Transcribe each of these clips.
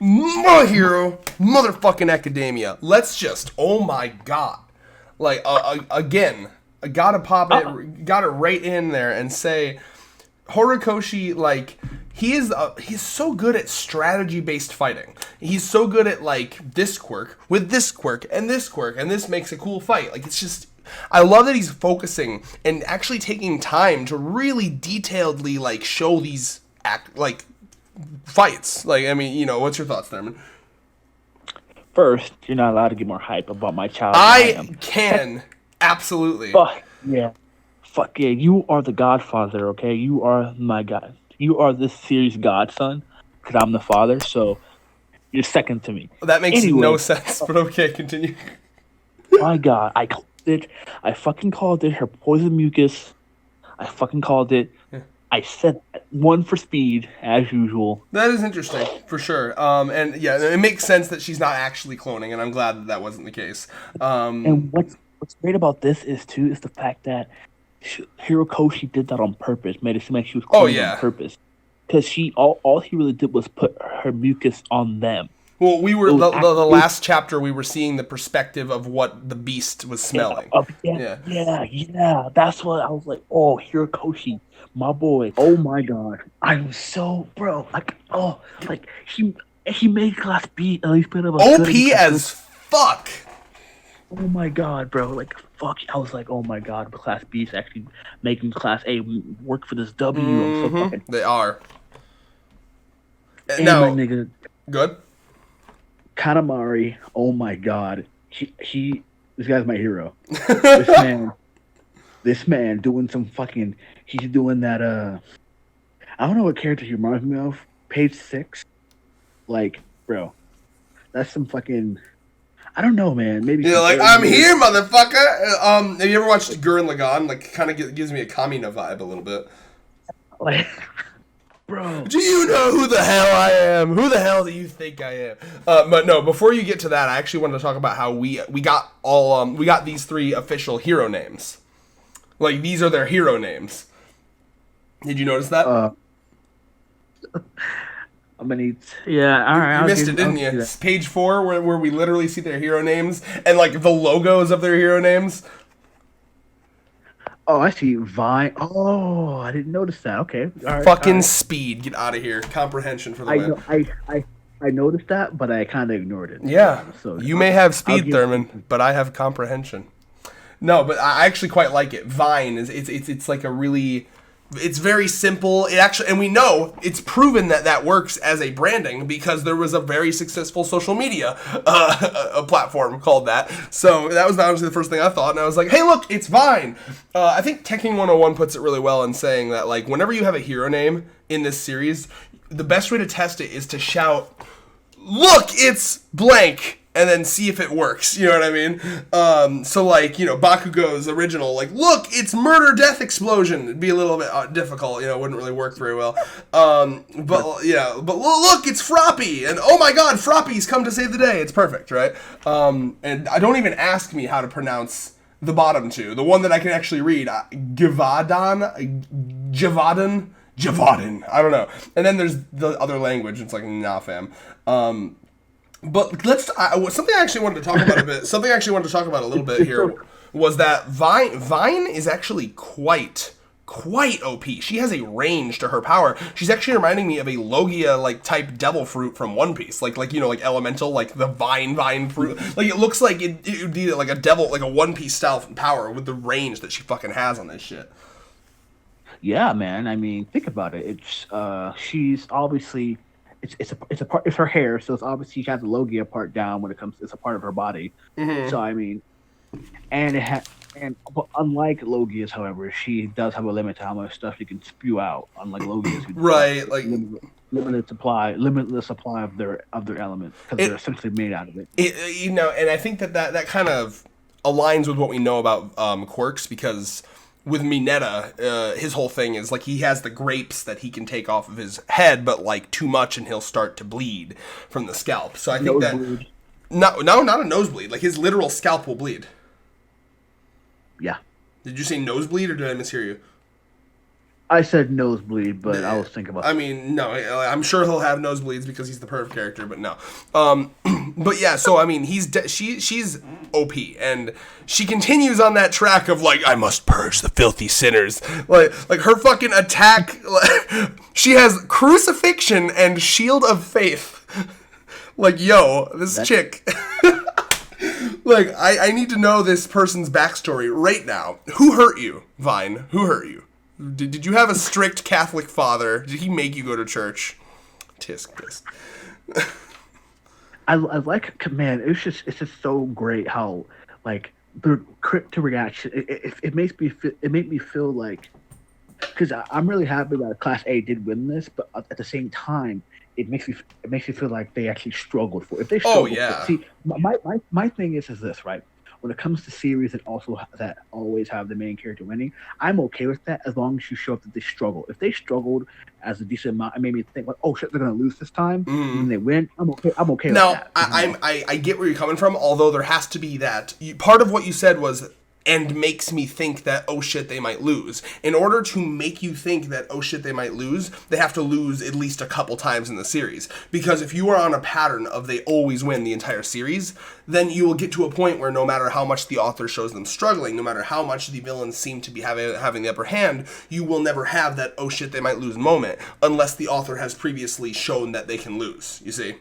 My hero, motherfucking academia. Let's just, oh my god. Like, again, I gotta pop it, gotta right in there and say, Horikoshi, like, he's so good at strategy-based fighting. He's so good at, like, this quirk, with this quirk, and this makes a cool fight. Like, it's just, I love that he's focusing and actually taking time to really detailedly, like, show these, fights. Like, I mean, what's your thoughts, Thurman? First, you're not allowed to get more hype about my child. I can. Absolutely. Fuck yeah. Fuck yeah. You are the godfather, okay? You are my god. You are this series' godson, because I'm the father, so you're second to me. That makes no sense, but okay, continue. My god, I called it. I fucking called it her poison mucus. I fucking called it. I said one for speed, as usual. That is interesting, for sure. And yeah, it makes sense that she's not actually cloning, and I'm glad that that wasn't the case. And what's great about this is the fact that Hirokoshi did that on purpose, made it seem like she was cloning on purpose. Because all he really did was put her mucus on them. Well, we were the last chapter. We were seeing the perspective of what the beast was smelling. Yeah. That's what I was like. Oh, Hirokoshi, my boy. Oh my god, I was so he made Class B at least bit of a OP as fuck. Oh my god, bro! Like fuck, I was like, oh my god, Class B is actually making Class A work for this W. I'm so fucking. They are. And my nigga, good. Kanamari, oh my god, he this guy's my hero. this man doing some fucking, he's doing that I don't know what character he reminds me of. Page 6, like, bro, that's some fucking, I don't know, man. Maybe like, I'm here, motherfucker. Have you ever watched Gurren Lagann? Like, kind of gives me a Kamina vibe a little bit. Like. Bro. Do you know who the hell I am? Who the hell do you think I am? But no, before you get to that, I actually wanted to talk about how we got these 3 official hero names. Like, these are their hero names. Did you notice that? I'm gonna need. Yeah, all right. You missed it, didn't you? It's page 4, where we literally see their hero names and like the logos of their hero names. Oh, I see. Vine. Oh, I didn't notice that. Okay. All right, fucking speed. Get out of here. Comprehension for the win. I noticed that, but I kind of ignored it. Yeah. So you may have speed, Thurman, but I have comprehension. No, but I actually quite like it. Vine is it's like a really. It's very simple. It actually, and we know it's proven that works as a branding because there was a very successful social media a platform called that. So that was honestly the first thing I thought, and I was like, "Hey, look, it's Vine." I think Tekking 101 puts it really well in saying that, like, whenever you have a hero name in this series, the best way to test it is to shout, "Look, it's blank." And then see if it works, you know what I mean? So, like, Bakugo's original, like, look, it's murder, death, explosion. It'd be a little bit difficult, it wouldn't really work very well. But look, it's Froppy, and oh my god, Froppy's come to save the day. It's perfect, right? And I don't even ask me how to pronounce the bottom 2. The one that I can actually read, Javadan, I don't know. And then there's the other language, it's like, nah, fam. But something I actually wanted to talk about a bit. Something I actually wanted to talk about a little bit here was that Vine is actually quite OP. She has a range to her power. She's actually reminding me of a Logia type devil fruit from One Piece, like elemental, like the vine fruit. Like it looks like it would be like a devil, like a One Piece style power with the range that she fucking has on this shit. Yeah, man. I mean, think about it. It's she's obviously. It's her hair, so it's obviously she has the Logia part down when it comes. It's a part of her body. Mm-hmm. So I mean, but unlike Logias, however, she does have a limit to how much stuff she can spew out. Unlike Logias, who right? Like limitless supply of their element because they're essentially made out of it. And I think that kind of aligns with what we know about quirks because. With Mineta, his whole thing is, like, he has the grapes that he can take off of his head, but, like, too much and he'll start to bleed from the scalp. So I think nosebleed. No, not a nosebleed. Like, his literal scalp will bleed. Yeah. Did you say nosebleed or did I mishear you? I said nosebleed, but I was thinking about. I mean, no, I'm sure he'll have nosebleeds because he's the perv character, but no. But yeah, so I mean, she's OP, and she continues on that track of like, I must purge the filthy sinners. Like her fucking attack. She has crucifixion and shield of faith. Like, yo, this chick. Like, I need to know this person's backstory right now. Who hurt you, Vine? Who hurt you? Did you have a strict Catholic father? Did he make you go to church? Tisk, tisk. I like, man, it's just so great how, like, the quick to reaction, it makes me feel like, because I'm really happy that Class A did win this, but at the same time, it makes me feel like they actually struggled for it. If they struggled see, my thing is this, right? When it comes to series that always have the main character winning, I'm okay with that as long as you show up that they struggle. If they struggled as a decent amount, it made me think like, oh shit, they're gonna lose this time, and they win. I'm okay with that. Now, I get where you're coming from. Although there has to be that part of what you said was, and makes me think that, oh shit, they might lose. In order to make you think that, oh shit, they might lose, they have to lose at least a couple times in the series. Because if you are on a pattern of they always win the entire series, then you will get to a point where no matter how much the author shows them struggling, no matter how much the villains seem to be having the upper hand, you will never have that, oh shit, they might lose moment, unless the author has previously shown that they can lose, you see?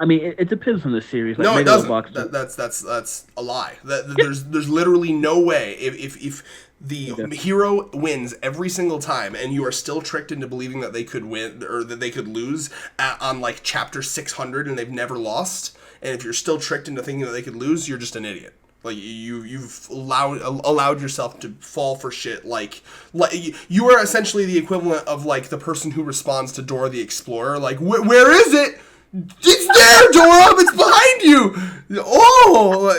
I mean, it depends on the series. Like, no, it doesn't. That's a lie. There's literally no way if the hero wins every single time and you are still tricked into believing that they could win or that they could lose on like chapter 600 and they've never lost, and if you're still tricked into thinking that they could lose, you're just an idiot. Like you've allowed yourself to fall for shit. Like you are essentially the equivalent of like the person who responds to Dora the Explorer. Like where is it? It's there, Dora! It's behind you! Oh!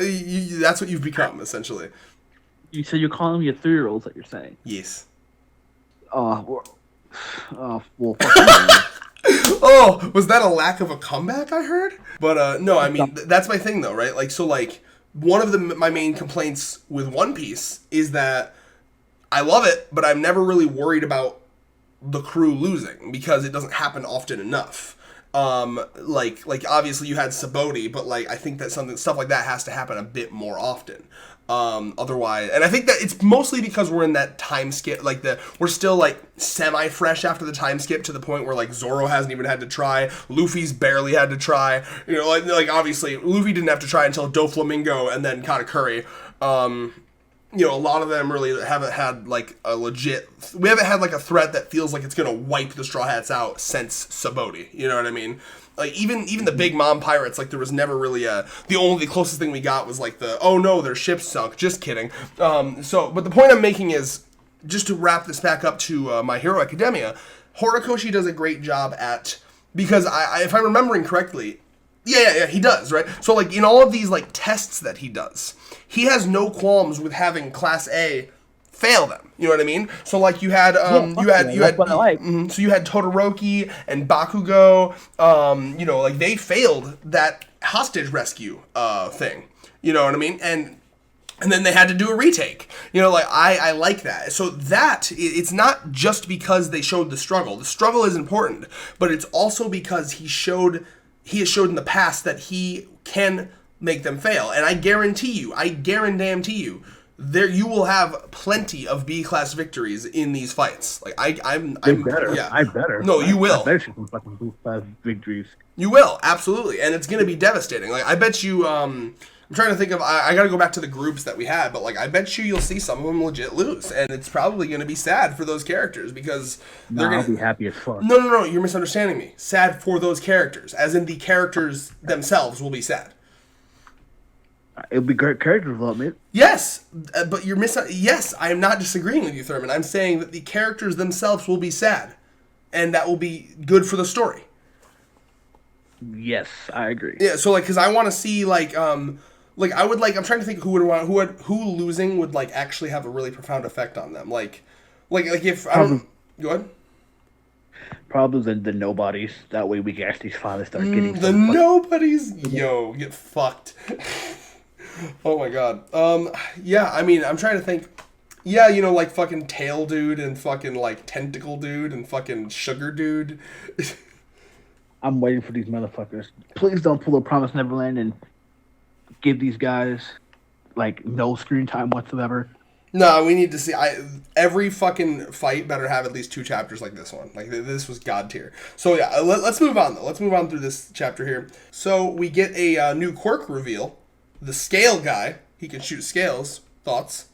That's what you've become, essentially. So you're calling me a 3-year-old, is what you're saying? Yes. Well, oh, was that a lack of a comeback, I heard? But, no, I mean, that's my thing, though, right? Like, so, like, one of my main complaints with One Piece is that I love it, but I'm never really worried about the crew losing, because it doesn't happen often enough. Like obviously you had Sabaody, but like I think that stuff like that has to happen a bit more often. Otherwise, and I think that it's mostly because we're in that time skip, like we're still like semi-fresh after the time skip to the point where like Zoro hasn't even had to try, Luffy's barely had to try, you know, like obviously Luffy didn't have to try until Doflamingo and then Katakuri. You know, a lot of them really haven't had like a legit. We haven't had like a threat that feels like it's gonna wipe the Straw Hats out since Sabaody. You know what I mean? Like even the Big Mom pirates, like there was never really the closest thing we got was like oh no, their ship sunk. Just kidding. But the point I'm making is, just to wrap this back up to My Hero Academia, Horikoshi does a great job because if I'm remembering correctly. Yeah, he does, right? So, like, in all of these, like, tests that he does, he has no qualms with having Class A fail them. You know what I mean? So, like, you had so you had Todoroki and Bakugo, you know, like, they failed that hostage rescue thing. You know what I mean? And then they had to do a retake. You know, like, I like that. So it's not just because they showed the struggle. The struggle is important, but it's also because he has showed in the past that he can make them fail. And I guarantee you, there you will have plenty of B-class victories in these fights. Like I'm better. Yeah. I better. No, you will. I bet you some fucking B-class victories. You will, absolutely. And it's gonna be devastating. Like I bet you I'm trying to think of, I gotta go back to the groups that we had, but like I bet you'll see some of them legit lose, and it's probably gonna be sad for those characters because they're gonna I'll be happy as fuck. No, you're misunderstanding me. Sad for those characters, as in the characters themselves will be sad. It'll be great character development. Yes, but you're Yes, I am not disagreeing with you, Thurman. I'm saying that the characters themselves will be sad, and that will be good for the story. Yes, I agree. Yeah, so like, because I want to see like I would like. I'm trying to think who losing would like actually have a really profound effect on them. Like if I don't go ahead. Probably the nobodies. That way we can actually finally start getting the nobodies. Yo, get fucked. Oh my god. Yeah. I mean, I'm trying to think. Yeah, you know, like fucking tail dude and fucking like tentacle dude and fucking sugar dude. I'm waiting for these motherfuckers. Please don't pull a Promise Neverland and give these guys like no screen time whatsoever. No, we need to see. Every fucking fight better have at least 2 chapters like this one. Like this was god tier. So yeah, let's move on though. Let's move on through this chapter here. So we get a new quirk reveal. The scale guy. He can shoot scales. Thoughts?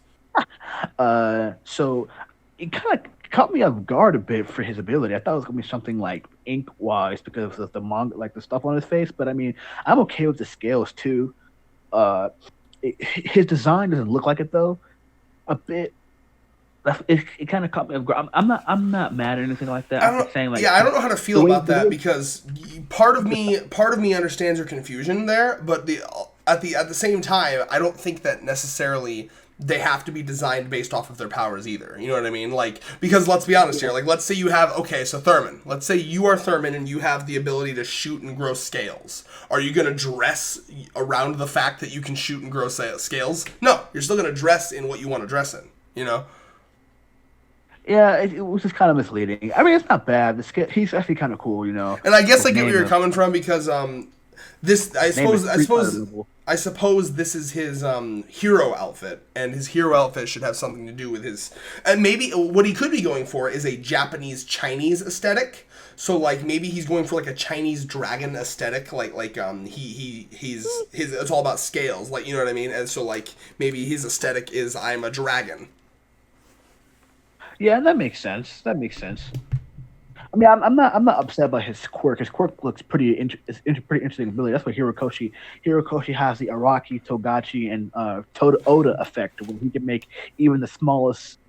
So it kind of caught me off guard a bit for his ability. I thought it was gonna be something like ink wise because of the manga, like the stuff on his face. But I mean, I'm okay with the scales too. His design doesn't look like it though. A bit. It kind of caught me off guard. I'm not mad or anything like that. I'm just saying like I don't know how to feel about that because part of me understands your confusion there, but at the same time, I don't think that necessarily they have to be designed based off of their powers either. You know what I mean? Like, because let's be honest here. Like, let's say you have, so Thurman. Let's say you are Thurman and you have the ability to shoot and grow scales. Are you going to dress around the fact that you can shoot and grow scales? No, you're still going to dress in what you want to dress in, you know? Yeah, it was just kind of misleading. I mean, it's not bad. He's actually kind of cool, you know. And I guess I get where you're coming from because I suppose this is his hero outfit, and his hero outfit should have something to do with his. And maybe what he could be going for is a Japanese Chinese aesthetic. So like maybe he's going for like a Chinese dragon aesthetic, he's it's all about scales, like, you know what I mean. And so like maybe his aesthetic is I'm a dragon. Yeah, that makes sense. I mean, I'm not upset by his quirk. His quirk looks pretty interesting ability. That's what Hirokoshi has the Araki, Togachi, and Oda effect, when he can make even the smallest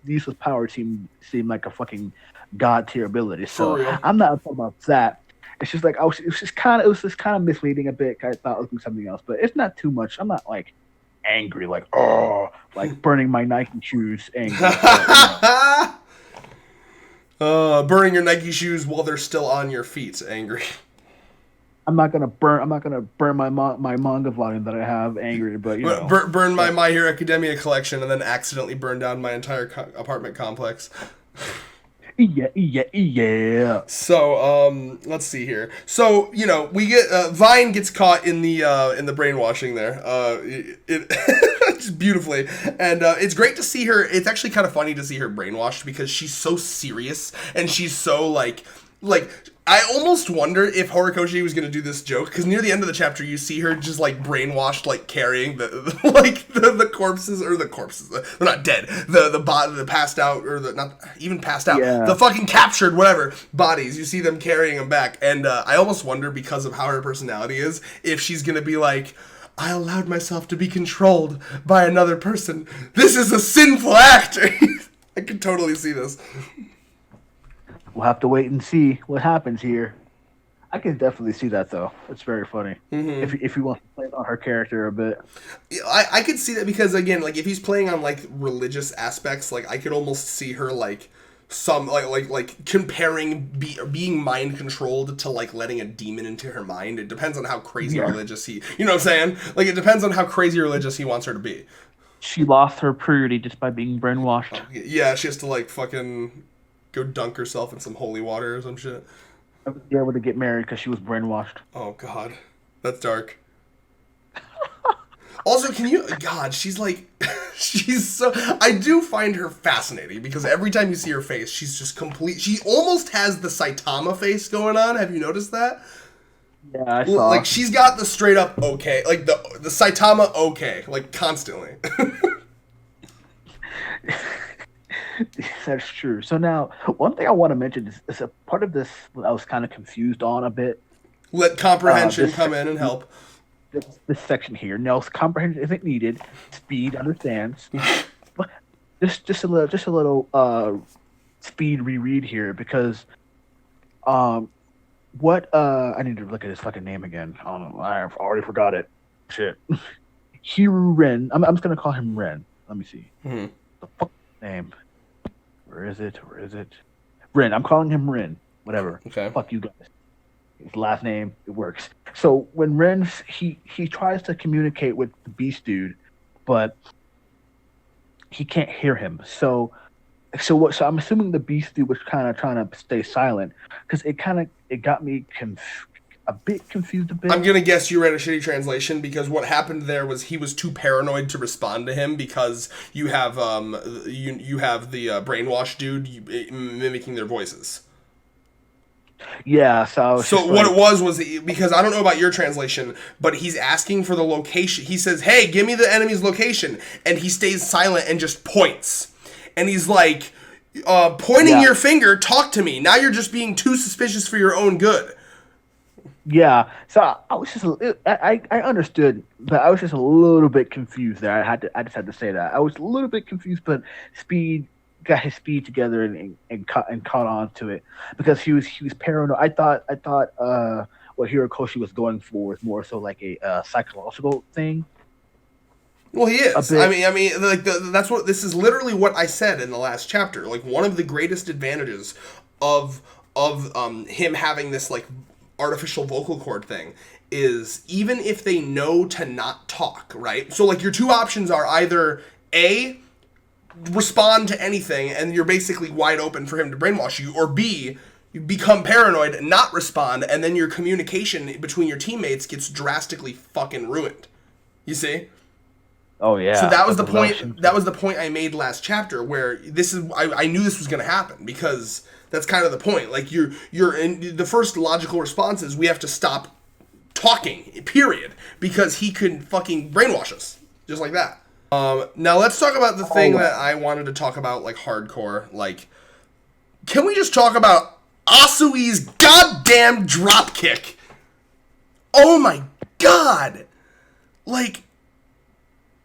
useless power seem like a fucking god tier ability. So I'm not upset about that. It's just like it was just kind of misleading a bit. I thought it was something else, but it's not too much. I'm not like angry, like burning my Nike shoes angry. Burning your Nike shoes while they're still on your feet, angry. I'm not gonna burn my manga volume that I have angry, but you know, burn my My Hero Academia collection and then accidentally burn down my entire apartment complex. Yeah. So, let's see here. So, you know, we get Vine gets caught in the brainwashing there, just beautifully, and it's great to see her. It's actually kind of funny to see her brainwashed because she's so serious and she's so like. I almost wonder if Horikoshi was going to do this joke, because near the end of the chapter you see her just like brainwashed, like carrying the corpses, or the corpses, they're not dead, the passed out, or the not even passed out, the fucking captured whatever bodies, you see them carrying them back, and I almost wonder, because of how her personality is, if she's going to be like, I allowed myself to be controlled by another person. This is a sinful act. I could totally see this. We'll have to wait and see what happens here. I can definitely see that, though. It's very funny. Mm-hmm. If you want to play on her character a bit. I could see that because, again, like, if he's playing on, like, religious aspects, like, I could almost see her, like, some, like comparing being mind-controlled to, like, letting a demon into her mind. It depends on how crazy religious he... You know what I'm saying? Like, it depends on how crazy religious he wants her to be. She lost her purity just by being brainwashed. Yeah, she has to, like, fucking... go dunk herself in some holy water or some shit. I was able to get married because she was brainwashed. Oh, God. That's dark. Also, God, she's like... she's so... I do find her fascinating because every time you see her face, she's just complete... She almost has the Saitama face going on. Have you noticed that? Yeah, I saw. Like, she's got the straight up okay. Like, the Saitama okay. Like, constantly. That's true. So now, one thing I want to mention is a part of this I was kind of confused on a bit. Let comprehension come in and help. This section here. No, comprehension isn't needed. Speed understands. But just a little speed reread here because I need to look at his fucking name again. I don't know. I've already forgot it. Shit. Hiru Ren. I'm just gonna call him Ren. Let me see. Mm-hmm. The fuck name. Where is it? Ren. I'm calling him Ren. Whatever. Okay. Fuck you guys. His last name, it works. So when Ren, he tries to communicate with the Beast Dude, but he can't hear him. So I'm assuming the beast dude was kind of trying to stay silent because it got me a bit confused a bit. I'm gonna guess you read a shitty translation because what happened there was he was too paranoid to respond to him because you have you have the brainwash dude mimicking their voices. Yeah, so what it was because I don't know about your translation, but he's asking for the location. He says, "Hey, give me the enemy's location," and he stays silent and just points. And he's like, pointing your finger, talk to me. Now you're just being too suspicious for your own good. Yeah, so I was just I understood, but I was just a little bit confused there. I just had to say that I was a little bit confused, but Speed got his speed together and caught on to it because he was paranoid. I thought what Hirokoshi was going for was more so like a psychological thing. Well, he is. I mean, like that's what this is. Literally, what I said in the last chapter. Like one of the greatest advantages of him having this like artificial vocal cord thing is even if they know to not talk, right? So like your two options are either A, respond to anything and you're basically wide open for him to brainwash you, or B, you become paranoid, not respond, and then your communication between your teammates gets drastically fucking ruined. You see? Oh yeah. So that was the point. That was the point I made last chapter, where I knew this was going to happen because that's kind of the point. Like you're in the first logical response is we have to stop talking. Period. Because he could fucking brainwash us just like that. Now let's talk about the thing that I wanted to talk about, like hardcore. Like, can we just talk about Asui's goddamn dropkick? Oh my god! Like,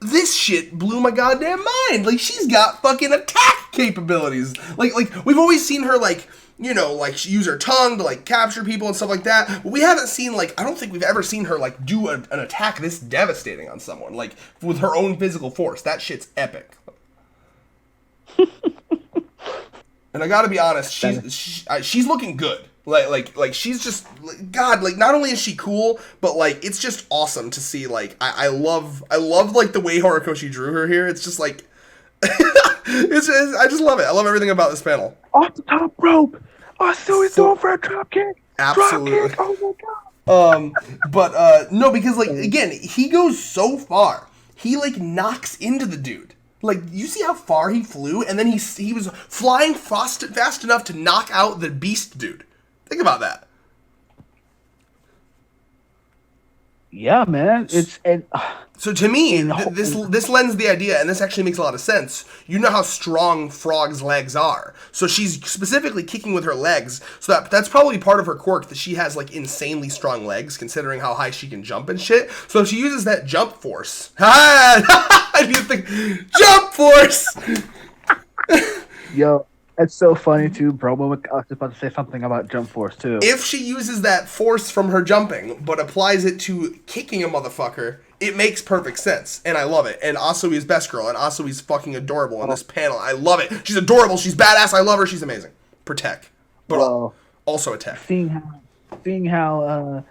this shit blew my goddamn mind. Like, she's got fucking attack capabilities. Like we've always seen her like, you know, like use her tongue to like capture people and stuff like that. But we haven't seen like, I don't think we've ever seen her like do an attack this devastating on someone, like with her own physical force. That shit's epic. And I gotta be honest, she's looking good. Like she's just, God, like not only is she cool, but like it's just awesome to see. Like I love like the way Horikoshi drew her here. It's just like I just love it. I love everything about this panel. Off the top rope. Asui's going for a drop kick. Absolutely. Drop kick. Oh my god. But no, because like again, he goes so far. He like knocks into the dude. Like, you see how far he flew, and then he was flying fast enough to knock out the beast dude. Think about that. Yeah, man. So to me, this lends the idea, and this actually makes a lot of sense. You know how strong Frog's legs are. So she's specifically kicking with her legs. So that's probably part of her quirk, that she has like insanely strong legs, considering how high she can jump and shit. So if she uses that jump force, I do think jump force. Yo, it's so funny too, bro. I was about to say something about jump force too. If she uses that force from her jumping, but applies it to kicking a motherfucker, it makes perfect sense, and I love it. And Asui is best girl, and Asui's fucking adorable in this panel. I love it. She's adorable. She's badass. I love her. She's amazing. Protec, but also attack. Seeing how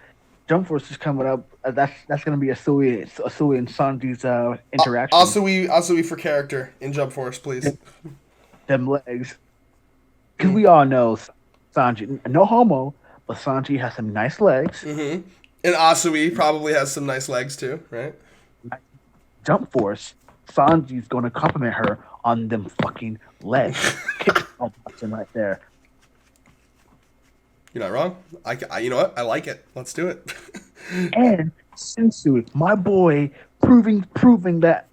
jump force is coming up, that's gonna be Asui and Sanji's interaction. Asui for character in jump force, please. Them legs, because we all know Sanji, no homo, but Sanji has some nice legs. Mm-hmm. And Asui probably has some nice legs too, right? Jump force, Sanji's gonna compliment her on them fucking legs. Kick right there. You're not wrong. I you know what? I like it. Let's do it. And Tsuyu, my boy, proving that.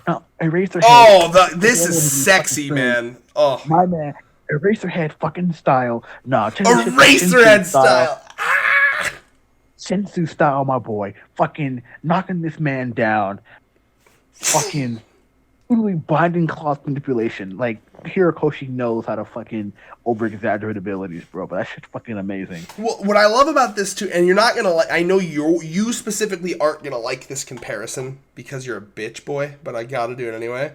Now Eraserhead. Oh, this is sexy, man. Oh, my man, Eraserhead fucking style. Nah, Eraserhead style. Sensu style, my boy. Fucking knocking this man down. Fucking totally binding cloth manipulation. Like, Hirokoshi knows how to fucking over-exaggerate abilities, bro. But that shit's fucking amazing. Well, what I love about this, too, and you're not gonna like, I know you specifically aren't gonna like this comparison because you're a bitch boy, but I gotta do it anyway.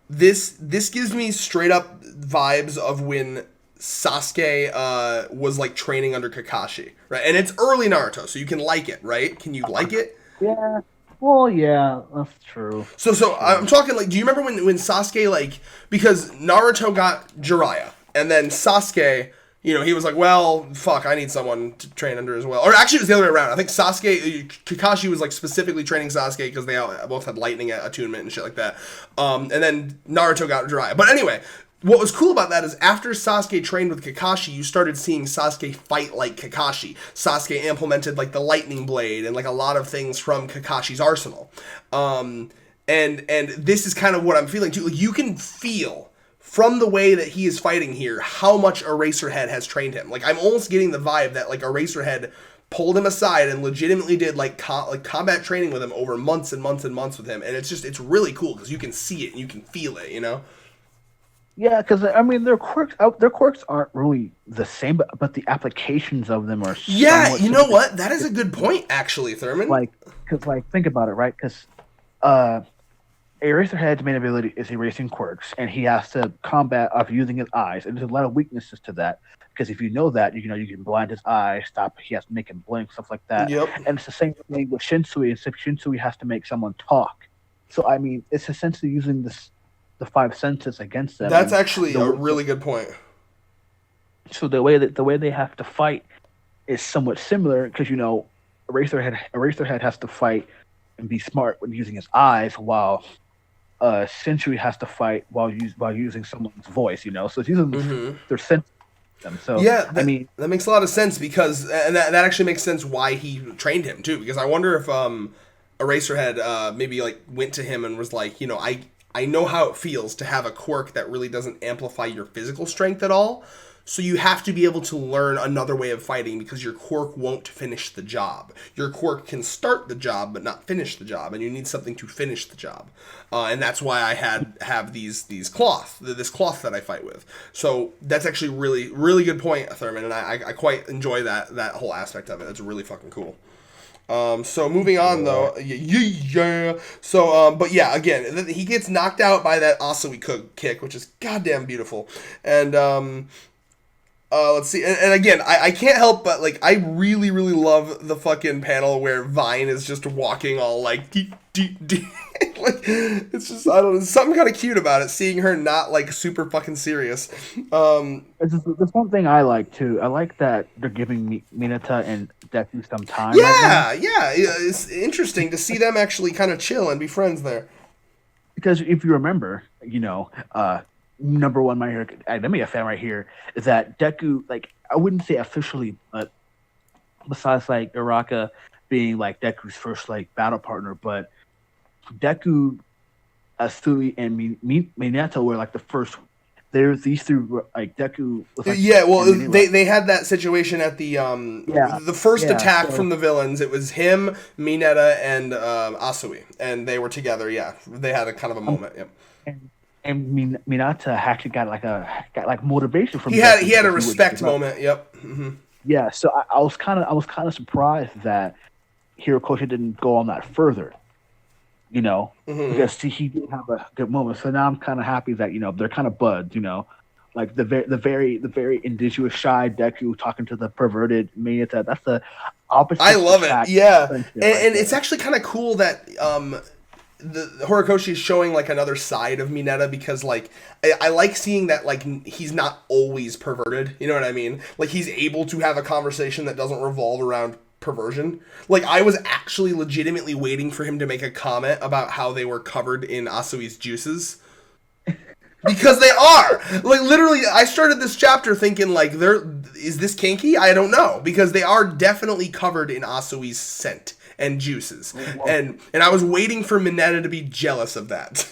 This gives me straight-up vibes of when Sasuke was like training under Kakashi, right? And it's early Naruto, so you can like it, right? Can you like it? Yeah. Well, yeah, that's true. So I'm talking like, do you remember when Sasuke, like, because Naruto got Jiraiya, and then Sasuke, you know, he was like, well, fuck, I need someone to train under as well. Or actually, it was the other way around. I think Kakashi was like specifically training Sasuke because they both had lightning attunement and shit like that. And then Naruto got Jiraiya. But anyway, what was cool about that is after Sasuke trained with Kakashi, you started seeing Sasuke fight like Kakashi. Sasuke implemented like the lightning blade and like a lot of things from Kakashi's arsenal. And this is kind of what I'm feeling too. Like, you can feel from the way that he is fighting here how much Eraserhead has trained him. Like, I'm almost getting the vibe that like Eraserhead pulled him aside and legitimately did like combat training with him over months and months and months with him. And it's really cool because you can see it and you can feel it, you know? Yeah, because I mean, their quirks aren't really the same, but the applications of them are. Yeah, you know what? That is a good point, actually, Thurman. Like, because think about it, right? Because Eraserhead's main ability is erasing quirks, and he has to combat off using his eyes, and there's a lot of weaknesses to that. Because if you know that, you know you can blind his eyes, stop. He has to make him blink, stuff like that. Yep. And it's the same thing with Shinsui, except Shinsui has to make someone talk. So I mean, it's essentially using the five senses against them. That's actually a really good point. So the way they have to fight is somewhat similar because, you know, Eraserhead has to fight and be smart when using his eyes, while Sentry has to fight while using someone's voice. You know, so it's using their senses. So yeah, I mean, that makes a lot of sense because, and that actually makes sense why he trained him too. Because I wonder if Eraserhead maybe like went to him and was like, you know, I know how it feels to have a quirk that really doesn't amplify your physical strength at all. So you have to be able to learn another way of fighting because your quirk won't finish the job. Your quirk can start the job but not finish the job, and you need something to finish the job. And that's why I have this cloth that I fight with. So that's actually really, really good point, Thurman, and I quite enjoy that whole aspect of it. That's really fucking cool. So moving on though, yeah. So, but yeah, again, he gets knocked out by that Asui kick, which is goddamn beautiful. And let's see, and again, I can't help but like I really, really love the fucking panel where Vine is just walking all like like it's just, I don't know, something kind of cute about it, seeing her not like super fucking there's one thing I like too. I like that they're giving Mineta and Deku some time. Yeah, it's interesting to see them actually kind of chill and be friends there. Because if you remember, you know, number one My Hero Academia fan right here is that Deku, like, I wouldn't say officially, but besides like Araka being like Deku's first like battle partner, but Deku, Asui, and Mineta were like the first. There's these three, like Deku. Was, like, yeah, well, they had that situation at the first attack from the villains. It was him, Mineta, and Asui, and they were together. Yeah, they had a kind of a moment. Yep. And Mineta actually got motivation from. He had a respect moment. Yep. Mm-hmm. Yeah, so I was kind of surprised that Hirokoshi didn't go on that further. You know, because he did have a good moment. So now I'm kind of happy that, you know, they're kind of buds. You know, like the very indigenous shy Deku talking to the perverted Mineta. That's the opposite. I love it. Yeah, and it's actually kind of cool that the Horikoshi is showing like another side of Mineta, because like I like seeing that like he's not always perverted. You know what I mean? Like he's able to have a conversation that doesn't revolve around perversion. Like I was actually legitimately waiting for him to make a comment about how they were covered in Asui's juices. Because they are. Like literally I started this chapter thinking like is this kinky? I don't know, because they are definitely covered in Asui's scent and juices. And I was waiting for Mineta to be jealous of that.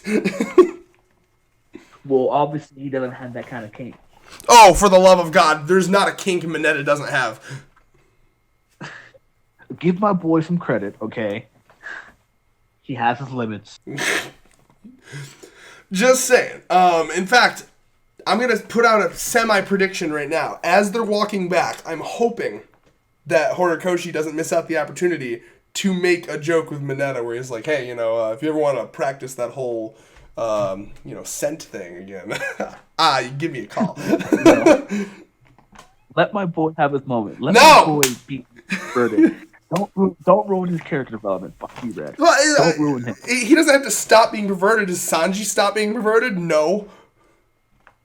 Well, obviously he doesn't have that kind of kink. Oh, for the love of God, there's not a kink Mineta doesn't have. Give my boy some credit, okay? He has his limits. Just saying. In fact, I'm going to put out a semi-prediction right now. As they're walking back, I'm hoping that Horikoshi doesn't miss out the opportunity to make a joke with Mineta where he's like, hey, you know, if you ever want to practice that whole, you know, scent thing again, you give me a call. Let my boy have his moment. Let my boy be converted. Don't ruin his character development. Fuck you, Red. Well, Don't ruin him. He doesn't have to stop being perverted. Does Sanji stop being perverted? No.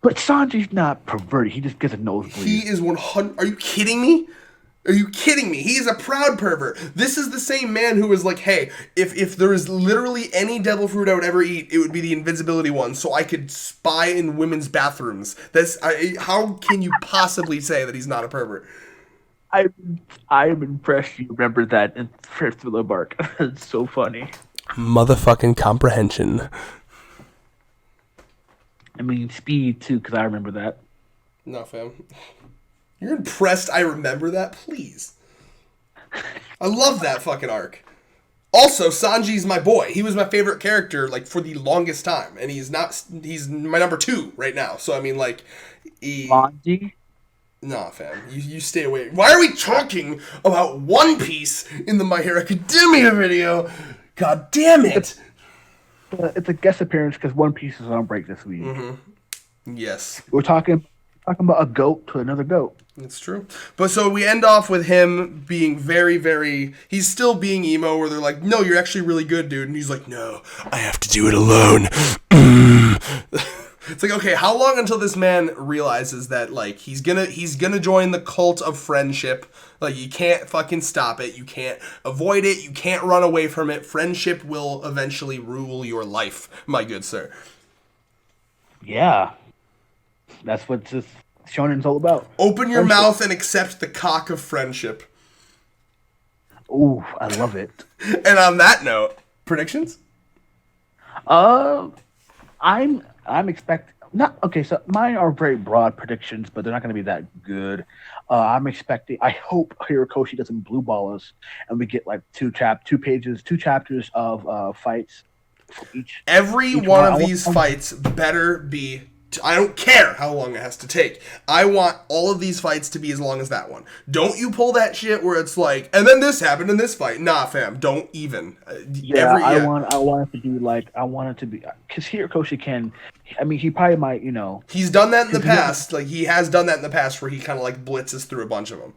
But Sanji's not perverted. He just gets a nosebleed. He is 100. Are you kidding me? Are you kidding me? He is a proud pervert. This is the same man who was like, hey, if there is literally any devil fruit I would ever eat, it would be the invisibility one, so I could spy in women's bathrooms. How can you possibly say that he's not a pervert? I'm impressed you remember that in Fifth of the Bark. It's so funny. Motherfucking comprehension. I mean, Speed, too, because I remember that. No, fam. You're impressed I remember that? Please. I love that fucking arc. Also, Sanji's my boy. He was my favorite character, like, for the longest time. And he's my number 2 right now. So, I mean, like... Sanji? Nah, fam. You stay away. Why are we talking about One Piece in the My Hero Academia video? God damn it! It's a guest appearance because One Piece is on break this week. Mm-hmm. Yes. We're talking about a goat to another goat. It's true. But so we end off with him being very, very... He's still being emo, where they're like, no, you're actually really good, dude. And he's like, no, I have to do it alone. It's like, okay, how long until this man realizes that, like, he's gonna join the cult of friendship? Like, you can't fucking stop it. You can't avoid it. You can't run away from it. Friendship will eventually rule your life, my good sir. Yeah. That's what this shonen's all about. Open your mouth and accept the cock of friendship. Ooh, I love it. And on that note, predictions? I'm expecting so mine are very broad predictions, but they're not going to be that good. I hope Hirokoshi doesn't blue ball us, and we get like two chapters of fights for each. Every one of these fights better be. I don't care how long it has to take. I want all of these fights to be as long as that one. Don't you pull that shit where it's like, and then this happened in this fight. Nah, fam, don't even. I want it to be like, I want it to be, because Hirokoshi can, I mean, he probably might, He's done that in the past. Like, he has done that in the past where he kind of like blitzes through a bunch of them.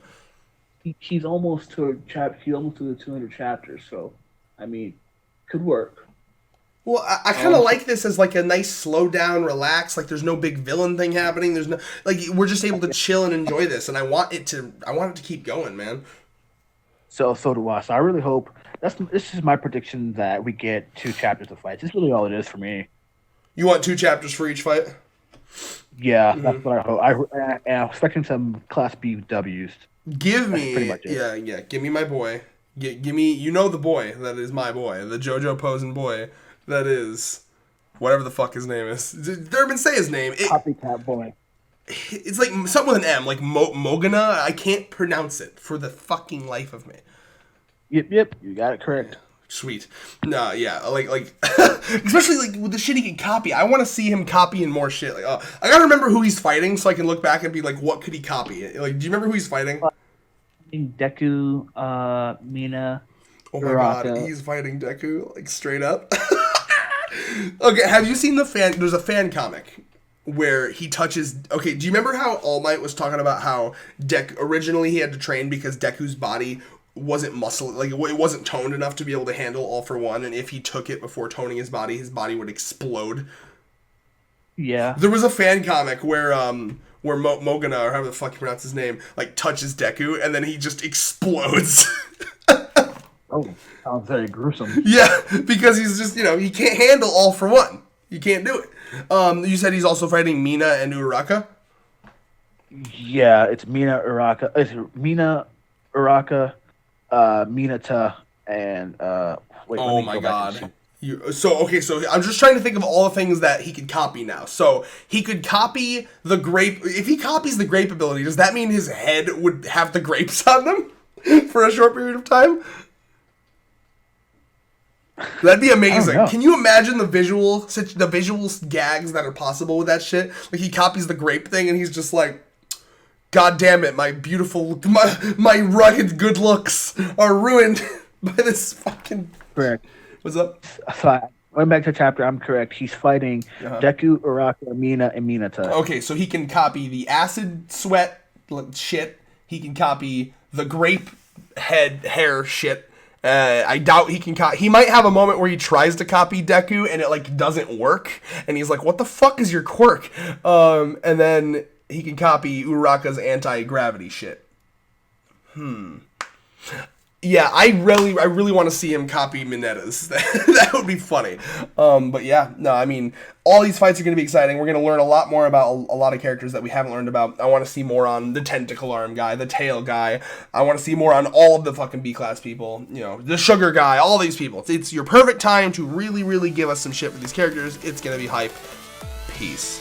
He's almost to the 200 chapters, so, I mean, could work. Well, I kind of like this as like a nice slow down, relax. Like there's no big villain thing happening. There's no we're just able to chill and enjoy this, and I want it to keep going, man. So do I. So I really hope this is my prediction that we get 2 chapters of fights. That's really all it is for me. You want 2 chapters for each fight? Yeah, that's what I hope. I'm expecting some Class B Ws. Give me, give me my boy. Give me, the boy that is my boy, the JoJo posing boy. That is, whatever the fuck his name is. Durbin, say his name. Copycat boy. It's like something with an M, like Mogana. I can't pronounce it for the fucking life of me. Yep, you got it correct. Sweet. No, yeah, like, especially like with the shit he can copy. I want to see him copying more shit. Like, I gotta remember who he's fighting so I can look back and be like, what could he copy? Like, do you remember who he's fighting? Deku, Mina. Oh my god, he's fighting Deku, like straight up. Okay, have you seen there's a fan comic where he touches... Okay, do you remember how All Might was talking about how originally he had to train because Deku's body wasn't muscle... Like, it wasn't toned enough to be able to handle All for One, and if he took it before toning his body would explode? Yeah. There was a fan comic where Mogana, or however the fuck you pronounce his name, like, touches Deku, and then he just explodes. Oh, sounds very gruesome. Yeah, because he's just, he can't handle All for One. You can't do it. You said he's also fighting Mina and Uraraka? Yeah, it's Mina, Uraraka. It's Mina, Uraraka, Mineta, and wait. Oh my god. So I'm just trying to think of all the things that he could copy now. So he could copy the grape. If he copies the grape ability, does that mean his head would have the grapes on them for a short period of time? That'd be amazing. Can you imagine the visual gags that are possible with that shit? Like he copies the grape thing and he's just like, God damn it, my rugged good looks are ruined by this fucking... Correct. What's up? So going back to the chapter, I'm correct. He's fighting Deku, Uraraka, Mina, and Mineta. Okay, so he can copy the acid sweat shit. He can copy the grape hair shit. I doubt he can he might have a moment where he tries to copy Deku and it like doesn't work, and he's like, what the fuck is your quirk? And then he can copy Uraraka's anti-gravity shit. Yeah, I really want to see him copy Mineta's. That would be funny. But yeah, no, I mean, all these fights are going to be exciting. We're going to learn a lot more about a lot of characters that we haven't learned about. I want to see more on the tentacle arm guy, the tail guy. I want to see more on all of the fucking B-class people. You know, the sugar guy, all these people. It's your perfect time to really, really give us some shit with these characters. It's going to be hype. Peace.